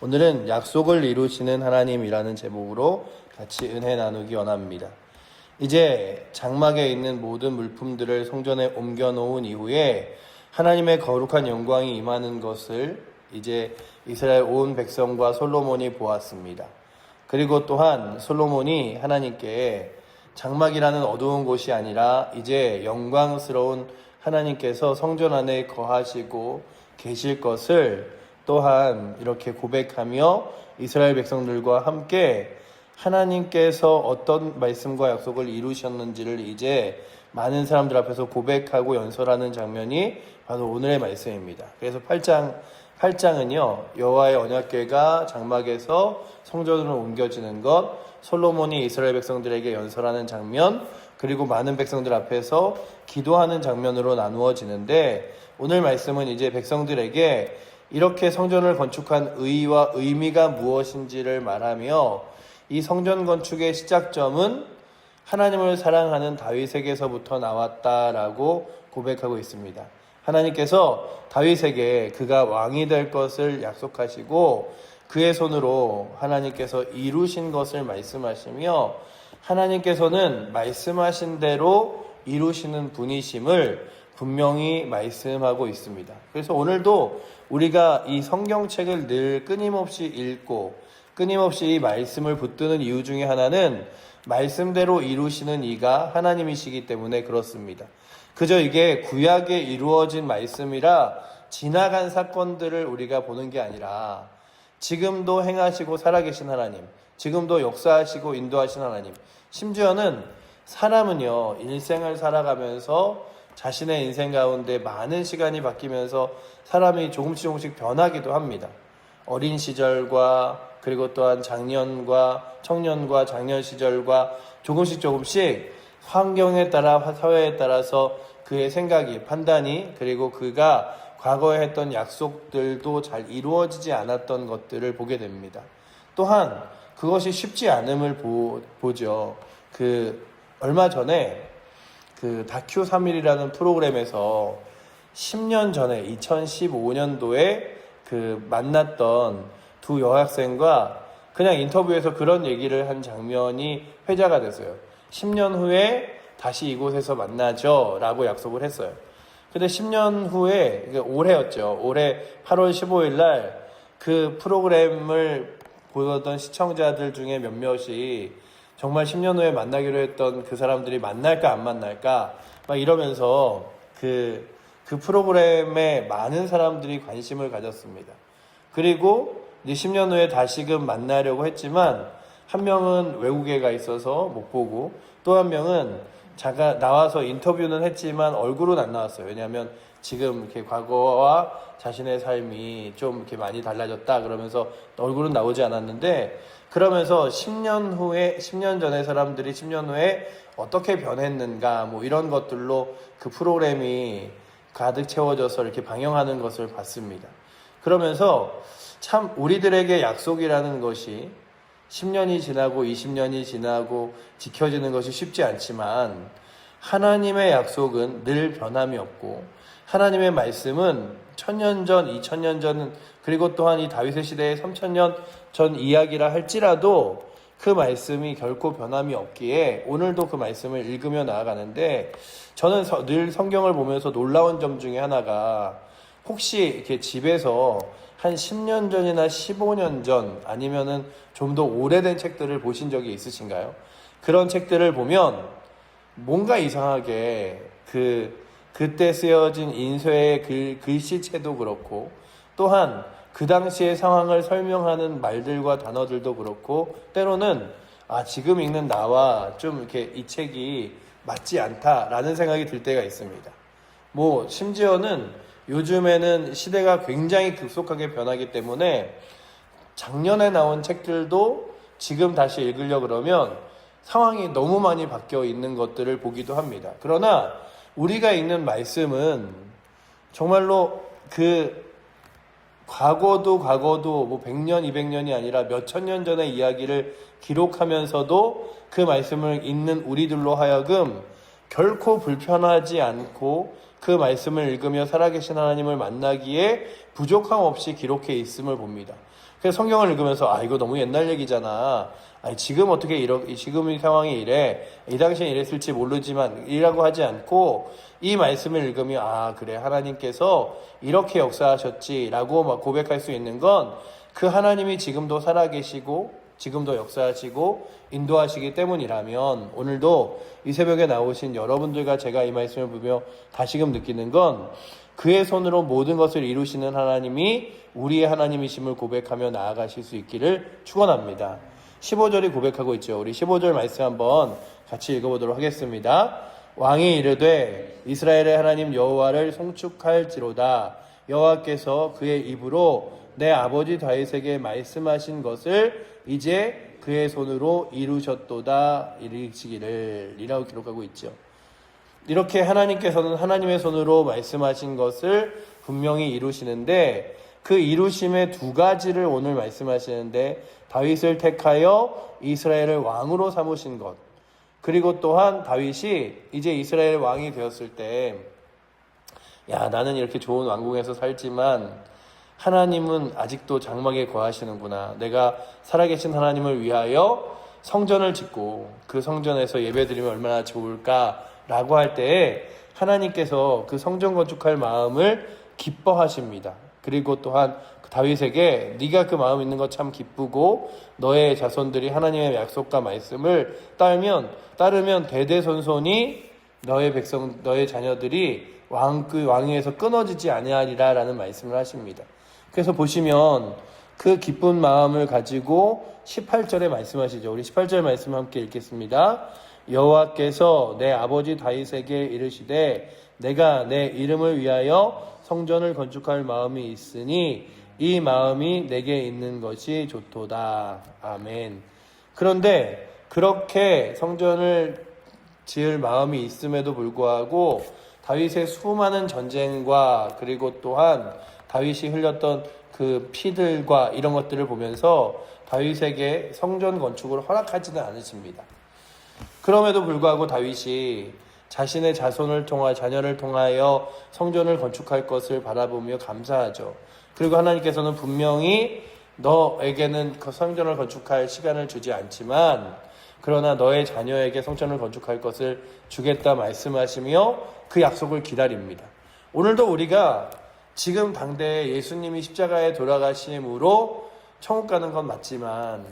오늘은 약속을 이루시는 하나님이라는 제목으로 같이 은혜 나누기 원합니다. 이제 장막에 있는 모든 물품들을 성전에 옮겨 놓은 이후에 하나님의 거룩한 영광이 임하는 것을 이제 이스라엘 온 백성과 솔로몬이 보았습니다. 그리고 또한 솔로몬이 하나님께 장막이라는 어두운 곳이 아니라 이제 영광스러운 하나님께서 성전 안에 거하시고 계실 것을 또한 이렇게 고백하며 이스라엘 백성들과 함께 하나님께서 어떤 말씀과 약속을 이루셨는지를 이제 많은 사람들 앞에서 고백하고 연설하는 장면이 바로 오늘의 말씀입니다. 그래서 8장은요, 여호와의 언약궤가 장막에서 성전으로 옮겨지는 것, 솔로몬이 이스라엘 백성들에게 연설하는 장면, 그리고 많은 백성들 앞에서 기도하는 장면으로 나누어지는데, 오늘 말씀은 이제 백성들에게 이렇게 성전을 건축한 의의와 의미가 무엇인지를 말하며, 이 성전 건축의 시작점은 하나님을 사랑하는 다윗에게서부터 나왔다라고 고백하고 있습니다. 하나님께서 다윗에게 그가 왕이 될 것을 약속하시고 그의 손으로 하나님께서 이루신 것을 말씀하시며, 하나님께서는 말씀하신 대로 이루시는 분이심을 분명히 말씀하고 있습니다. 그래서 오늘도 우리가 이 성경책을 늘 끊임없이 읽고 끊임없이 이 말씀을 붙드는 이유 중에 하나는 말씀대로 이루시는 이가 하나님이시기 때문에 그렇습니다. 그저 이게 구약에 이루어진 말씀이라 지나간 사건들을 우리가 보는 게 아니라 지금도 행하시고 살아계신 하나님, 지금도 역사하시고 인도하신 하나님, 심지어는 사람은요, 일생을 살아가면서 자신의 인생 가운데 많은 시간이 바뀌면서 사람이 조금씩 변하기도 합니다. 어린 시절과 그리고 또한 장년과 청년과 장년 시절과 조금씩 환경에 따라 사회에 따라서 그의 생각이, 판단이, 그리고 그가 과거에 했던 약속들도 잘 이루어지지 않았던 것들을 보게 됩니다. 또한 그것이 쉽지 않음을 보죠. 얼마 전에 다큐 3일이라는 프로그램에서 10년 전에 2015년도에 만났던 두 여학생과 그냥 인터뷰에서 그런 얘기를 한 장면이 회자가 됐어요. 10년 후에 다시 이곳에서 만나죠 라고 약속을 했어요. 근데 10년 후에, 올해였죠. 올해 8월 15일 날 그 프로그램을 보던 시청자들 중에 몇몇이 정말 10년 후에 만나기로 했던 그 사람들이 만날까 안 만날까 막 이러면서 그 프로그램에 많은 사람들이 관심을 가졌습니다. 그리고 이제 10년 후에 다시금 만나려고 했지만 한 명은 외국에 가 있어서 못 보고 또 한 명은 자가 나와서 인터뷰는 했지만 얼굴은 안 나왔어요. 왜냐하면 지금 이렇게 과거와 자신의 삶이 좀 이렇게 많이 달라졌다 그러면서 얼굴은 나오지 않았는데, 그러면서 10년 전에 사람들이 10년 후에 어떻게 변했는가 뭐 이런 것들로 그 프로그램이 가득 채워져서 이렇게 방영하는 것을 봤습니다. 그러면서 참 우리들에게 약속이라는 것이 10년이 지나고 20년이 지나고 지켜지는 것이 쉽지 않지만 하나님의 약속은 늘 변함이 없고, 하나님의 말씀은 1000년 전, 2000년 전, 그리고 또한 이 다윗의 시대의 3000년 전 이야기라 할지라도 그 말씀이 결코 변함이 없기에 오늘도 그 말씀을 읽으며 나아가는데, 저는 늘 성경을 보면서 놀라운 점 중에 하나가, 혹시 이렇게 집에서 한 10년 전이나 15년 전 아니면은 좀 더 오래된 책들을 보신 적이 있으신가요? 그런 책들을 보면 뭔가 이상하게 그때 쓰여진 인쇄의 글씨체도 그렇고, 또한 그 당시의 상황을 설명하는 말들과 단어들도 그렇고, 때로는 지금 읽는 나와 좀 이렇게 이 책이 맞지 않다라는 생각이 들 때가 있습니다. 심지어는 요즘에는 시대가 굉장히 급속하게 변하기 때문에 작년에 나온 책들도 지금 다시 읽으려고 그러면 상황이 너무 많이 바뀌어 있는 것들을 보기도 합니다. 그러나 우리가 읽는 말씀은 정말로 과거도 100년, 200년이 아니라 몇천 년 전의 이야기를 기록하면서도 그 말씀을 읽는 우리들로 하여금 결코 불편하지 않고 그 말씀을 읽으며 살아계신 하나님을 만나기에 부족함 없이 기록해 있음을 봅니다. 그래서 성경을 읽으면서 아 이거 너무 옛날 얘기잖아. 아니 지금 어떻게 지금 이 상황이 이래, 이 당시엔 이랬을지 모르지만 이라고 하지 않고 이 말씀을 읽으면 아 그래 하나님께서 이렇게 역사하셨지라고 막 고백할 수 있는 건 그 하나님이 지금도 살아계시고 지금도 역사하시고 인도하시기 때문이라면, 오늘도 이 새벽에 나오신 여러분들과 제가 이 말씀을 보며 다시금 느끼는 건 그의 손으로 모든 것을 이루시는 하나님이 우리의 하나님이심을 고백하며 나아가실 수 있기를 축원합니다. 15절이 고백하고 있죠. 우리 15절 말씀 한번 같이 읽어보도록 하겠습니다. 왕이 이르되 이스라엘의 하나님 여호와를 송축할지로다. 여호와께서 그의 입으로 내 아버지 다윗에게 말씀하신 것을 이제 그의 손으로 이루셨도다 이르시기를 이라고 기록하고 있죠. 이렇게 하나님께서는 하나님의 손으로 말씀하신 것을 분명히 이루시는데, 그 이루심의 두 가지를 오늘 말씀하시는데, 다윗을 택하여 이스라엘을 왕으로 삼으신 것, 그리고 또한 다윗이 이제 이스라엘 왕이 되었을 때 야 나는 이렇게 좋은 왕궁에서 살지만 하나님은 아직도 장막에 거하시는구나. 내가 살아계신 하나님을 위하여 성전을 짓고 그 성전에서 예배드리면 얼마나 좋을까라고 할 때에 하나님께서 그 성전 건축할 마음을 기뻐하십니다. 그리고 또한 다윗에게 네가 그 마음 있는 것 참 기쁘고 너의 자손들이 하나님의 약속과 말씀을 따르면 대대손손이 너의 자녀들이 왕위에서 끊어지지 아니하리라라는 말씀을 하십니다. 그래서 보시면 그 기쁜 마음을 가지고 18절에 말씀하시죠. 우리 18절 말씀 함께 읽겠습니다. 여호와께서 내 아버지 다윗에게 이르시되 내가 내 이름을 위하여 성전을 건축할 마음이 있으니 이 마음이 내게 있는 것이 좋도다. 아멘. 그런데 그렇게 성전을 지을 마음이 있음에도 불구하고 다윗의 수많은 전쟁과 그리고 또한 다윗이 흘렸던 그 피들과 이런 것들을 보면서 다윗에게 성전 건축을 허락하지는 않으십니다. 그럼에도 불구하고 다윗이 자신의 자녀를 통하여 성전을 건축할 것을 바라보며 감사하죠. 그리고 하나님께서는 분명히 너에게는 그 성전을 건축할 시간을 주지 않지만 그러나 너의 자녀에게 성전을 건축할 것을 주겠다 말씀하시며 그 약속을 기다립니다. 오늘도 우리가 지금 당대에 예수님이 십자가에 돌아가심으로 천국 가는 건 맞지만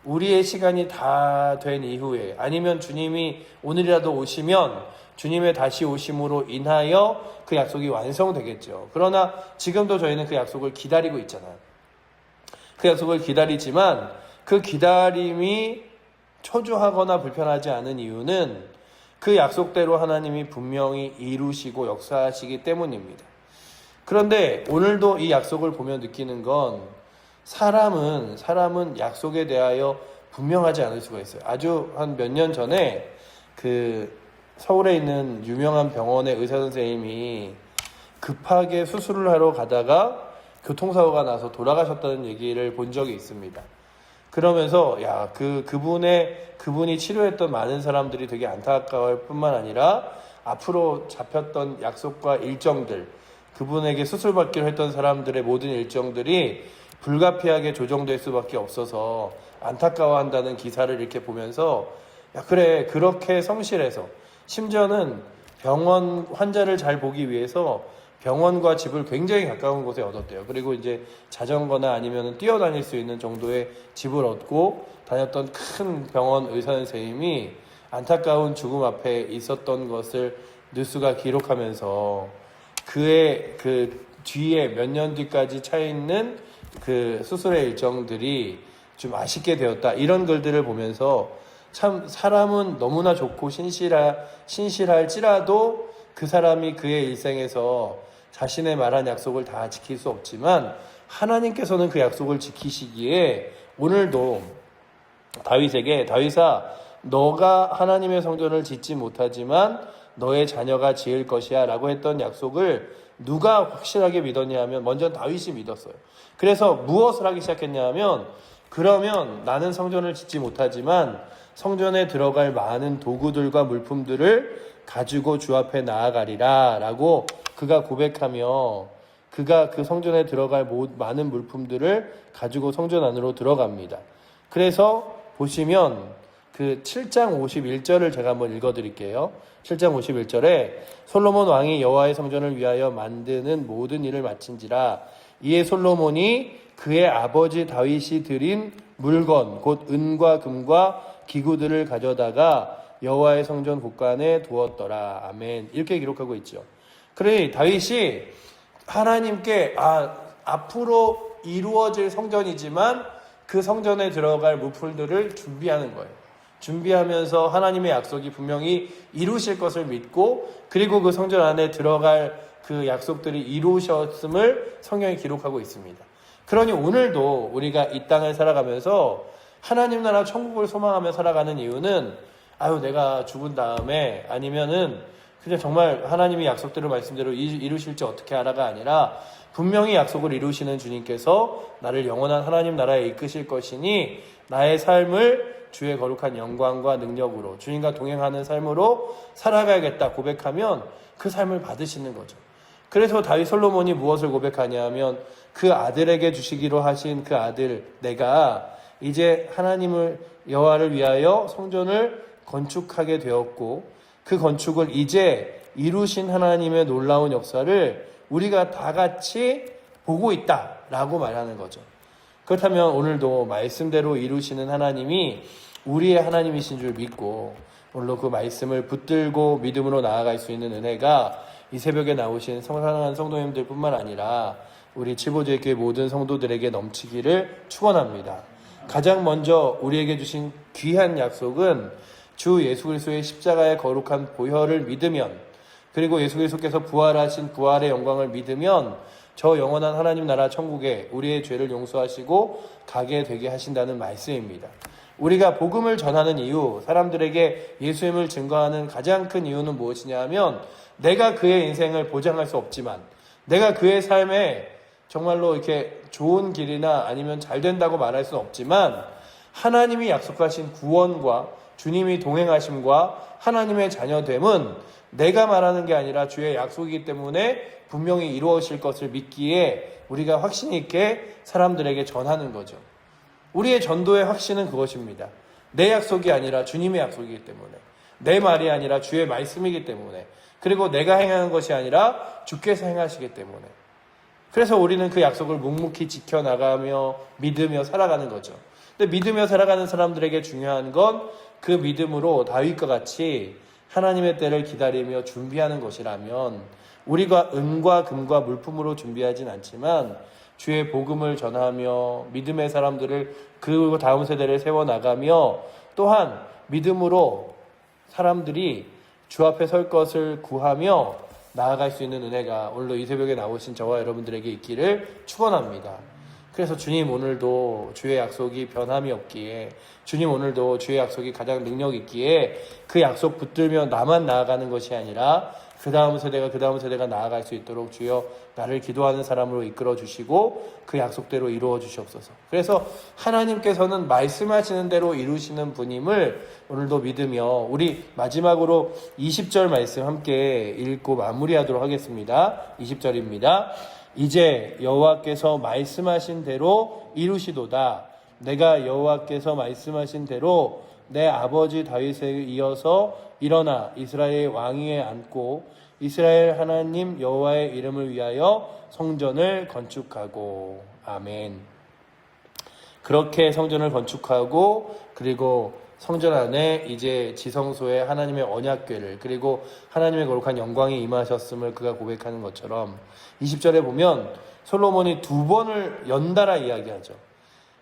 우리의 시간이 다 된 이후에 아니면 주님이 오늘이라도 오시면 주님의 다시 오심으로 인하여 그 약속이 완성되겠죠. 그러나 지금도 저희는 그 약속을 기다리고 있잖아요. 그 약속을 기다리지만 그 기다림이 초조하거나 불편하지 않은 이유는 그 약속대로 하나님이 분명히 이루시고 역사하시기 때문입니다. 그런데 오늘도 이 약속을 보며 느끼는 건 사람은 약속에 대하여 분명하지 않을 수가 있어요. 아주 한 몇 년 전에 그 서울에 있는 유명한 병원의 의사 선생님이 급하게 수술을 하러 가다가 교통사고가 나서 돌아가셨다는 얘기를 본 적이 있습니다. 그러면서 그분이 치료했던 많은 사람들이 되게 안타까울 뿐만 아니라 앞으로 잡혔던 약속과 일정들, 그분에게 수술받기로 했던 사람들의 모든 일정들이 불가피하게 조정될 수밖에 없어서 안타까워한다는 기사를 이렇게 보면서 그래 그렇게 성실해서 심지어는 병원 환자를 잘 보기 위해서 병원과 집을 굉장히 가까운 곳에 얻었대요. 그리고 이제 자전거나 아니면 뛰어다닐 수 있는 정도의 집을 얻고 다녔던 큰 병원 의사 선생님이 안타까운 죽음 앞에 있었던 것을 뉴스가 기록하면서 그의 그 뒤에 몇 년 뒤까지 차 있는 그 수술의 일정들이 좀 아쉽게 되었다. 이런 글들을 보면서 참 사람은 너무나 좋고 신실할지라도 그 사람이 그의 일생에서 자신의 말한 약속을 다 지킬 수 없지만 하나님께서는 그 약속을 지키시기에 오늘도 다윗아 너가 하나님의 성전을 짓지 못하지만 너의 자녀가 지을 것이야 라고 했던 약속을 누가 확실하게 믿었냐 하면 먼저 다윗이 믿었어요. 그래서 무엇을 하기 시작했냐 하면 그러면 나는 성전을 짓지 못하지만 성전에 들어갈 많은 도구들과 물품들을 가지고 주 앞에 나아가리라 라고 그가 고백하며 그가 그 성전에 들어갈 많은 물품들을 가지고 성전 안으로 들어갑니다. 그래서 보시면 그 7장 51절을 제가 한번 읽어드릴게요. 7장 51절에 솔로몬 왕이 여호와의 성전을 위하여 만드는 모든 일을 마친지라. 이에 솔로몬이 그의 아버지 다윗이 드린 물건 곧 은과 금과 기구들을 가져다가 여호와의 성전 곳간에 두었더라. 아멘. 이렇게 기록하고 있죠. 그러니 다윗이 하나님께 앞으로 이루어질 성전이지만 그 성전에 들어갈 물품들을 준비하는 거예요. 준비하면서 하나님의 약속이 분명히 이루실 것을 믿고, 그리고 그 성전 안에 들어갈 그 약속들이 이루셨음을 성경이 기록하고 있습니다. 그러니 오늘도 우리가 이 땅을 살아가면서 하나님 나라 천국을 소망하며 살아가는 이유는 내가 죽은 다음에 아니면은 그냥 정말 하나님이 약속대로 말씀대로 이루실지 어떻게 알아가 아니라 분명히 약속을 이루시는 주님께서 나를 영원한 하나님 나라에 이끄실 것이니 나의 삶을 주의 거룩한 영광과 능력으로 주님과 동행하는 삶으로 살아가야겠다 고백하면 그 삶을 받으시는 거죠. 그래서 다윗 솔로몬이 무엇을 고백하냐면 그 아들에게 주시기로 하신 그 아들 내가 이제 하나님을 여호와를 위하여 성전을 건축하게 되었고 그 건축을 이제 이루신 하나님의 놀라운 역사를 우리가 다 같이 보고 있다라고 말하는 거죠. 그렇다면 오늘도 말씀대로 이루시는 하나님이 우리의 하나님이신 줄 믿고 오늘도 그 말씀을 붙들고 믿음으로 나아갈 수 있는 은혜가 이 새벽에 나오신 사랑하는 성도님들 뿐만 아니라 우리 칠보제교회 모든 성도들에게 넘치기를 축원합니다. 가장 먼저 우리에게 주신 귀한 약속은 주 예수 그리스도의 십자가의 거룩한 보혈을 믿으면, 그리고 예수 그리스도께서 부활하신 부활의 영광을 믿으면 저 영원한 하나님 나라 천국에 우리의 죄를 용서하시고 가게 되게 하신다는 말씀입니다. 우리가 복음을 전하는 이유, 사람들에게 예수님을 증거하는 가장 큰 이유는 무엇이냐 하면 내가 그의 인생을 보장할 수 없지만, 내가 그의 삶에 정말로 이렇게 좋은 길이나 아니면 잘 된다고 말할 수는 없지만 하나님이 약속하신 구원과 주님이 동행하심과 하나님의 자녀됨은 내가 말하는 게 아니라 주의 약속이기 때문에 분명히 이루어질 것을 믿기에 우리가 확신 있게 사람들에게 전하는 거죠. 우리의 전도의 확신은 그것입니다. 내 약속이 아니라 주님의 약속이기 때문에, 내 말이 아니라 주의 말씀이기 때문에, 그리고 내가 행하는 것이 아니라 주께서 행하시기 때문에, 그래서 우리는 그 약속을 묵묵히 지켜나가며 믿으며 살아가는 거죠. 근데 믿으며 살아가는 사람들에게 중요한 건 그 믿음으로 다윗과 같이 하나님의 때를 기다리며 준비하는 것이라면, 우리가 은과 금과 물품으로 준비하진 않지만 주의 복음을 전하며 믿음의 사람들을 그 다음 세대를 세워나가며, 또한 믿음으로 사람들이 주 앞에 설 것을 구하며 나아갈 수 있는 은혜가 오늘도 이 새벽에 나오신 저와 여러분들에게 있기를 축원합니다. 그래서 주님 오늘도 주의 약속이 변함이 없기에, 주님 오늘도 주의 약속이 가장 능력 있기에 그 약속 붙들며 나만 나아가는 것이 아니라 그 다음 세대가 나아갈 수 있도록 주여 나를 기도하는 사람으로 이끌어 주시고 그 약속대로 이루어 주시옵소서. 그래서 하나님께서는 말씀하시는 대로 이루시는 분임을 오늘도 믿으며 우리 마지막으로 20절 말씀 함께 읽고 마무리하도록 하겠습니다. 20절입니다. 이제 여호와께서 말씀하신 대로 이루시도다. 내가 여호와께서 말씀하신 대로 내 아버지 다윗에 이어서 일어나 이스라엘 왕위에 앉고 이스라엘 하나님 여호와의 이름을 위하여 성전을 건축하고. 아멘. 그렇게 성전을 건축하고, 그리고 성전 안에 이제 지성소에 하나님의 언약궤를, 그리고 하나님의 거룩한 영광이 임하셨음을 그가 고백하는 것처럼 20절에 보면 솔로몬이 두 번을 연달아 이야기하죠.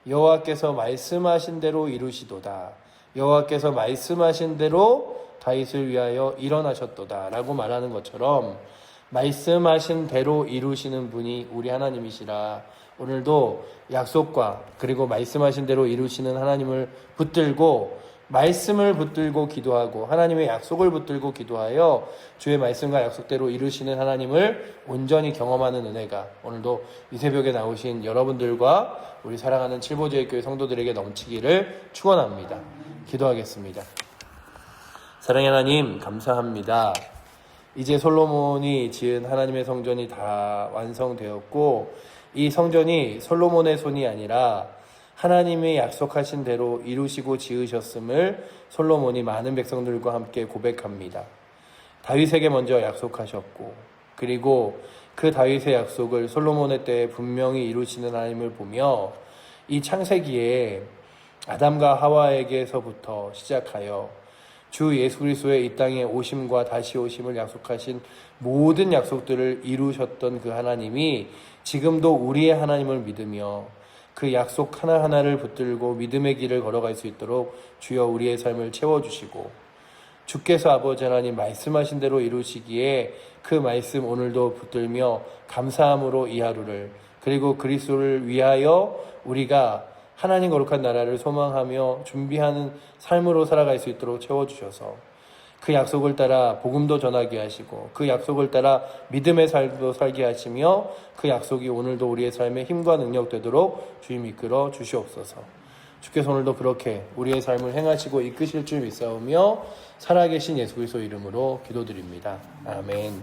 여호와께서 말씀하신 대로 이루시도다. 여호와께서 말씀하신 대로 다윗을 위하여 일어나셨도다 라고 말하는 것처럼 말씀하신 대로 이루시는 분이 우리 하나님이시라. 오늘도 약속과 그리고 말씀하신 대로 이루시는 하나님을 붙들고, 말씀을 붙들고 기도하고 하나님의 약속을 붙들고 기도하여 주의 말씀과 약속대로 이루시는 하나님을 온전히 경험하는 은혜가 오늘도 이 새벽에 나오신 여러분들과 우리 사랑하는 칠보제일교회 성도들에게 넘치기를 축원합니다. 기도하겠습니다. 사랑의 하나님 감사합니다. 이제 솔로몬이 지은 하나님의 성전이 다 완성되었고 이 성전이 솔로몬의 손이 아니라 하나님이 약속하신 대로 이루시고 지으셨음을 솔로몬이 많은 백성들과 함께 고백합니다. 다윗에게 먼저 약속하셨고 그리고 그 다윗의 약속을 솔로몬의 때에 분명히 이루시는 하나님을 보며 이 창세기에 아담과 하와에게서부터 시작하여 주 예수 그리스도의 이 땅에 오심과 다시 오심을 약속하신 모든 약속들을 이루셨던 그 하나님이 지금도 우리의 하나님을 믿으며 그 약속 하나하나를 붙들고 믿음의 길을 걸어갈 수 있도록 주여 우리의 삶을 채워주시고 주께서 아버지 하나님 말씀하신 대로 이루시기에 그 말씀 오늘도 붙들며 감사함으로 이 하루를 그리고 그리스도를 위하여 우리가 하나님 거룩한 나라를 소망하며 준비하는 삶으로 살아갈 수 있도록 채워주셔서 그 약속을 따라 복음도 전하게 하시고 그 약속을 따라 믿음의 삶도 살게 하시며 그 약속이 오늘도 우리의 삶의 힘과 능력 되도록 주님 이끌어 주시옵소서. 주께서 오늘도 그렇게 우리의 삶을 행하시고 이끄실 줄 믿사오며 살아계신 예수 그리스도 이름으로 기도드립니다. 아멘.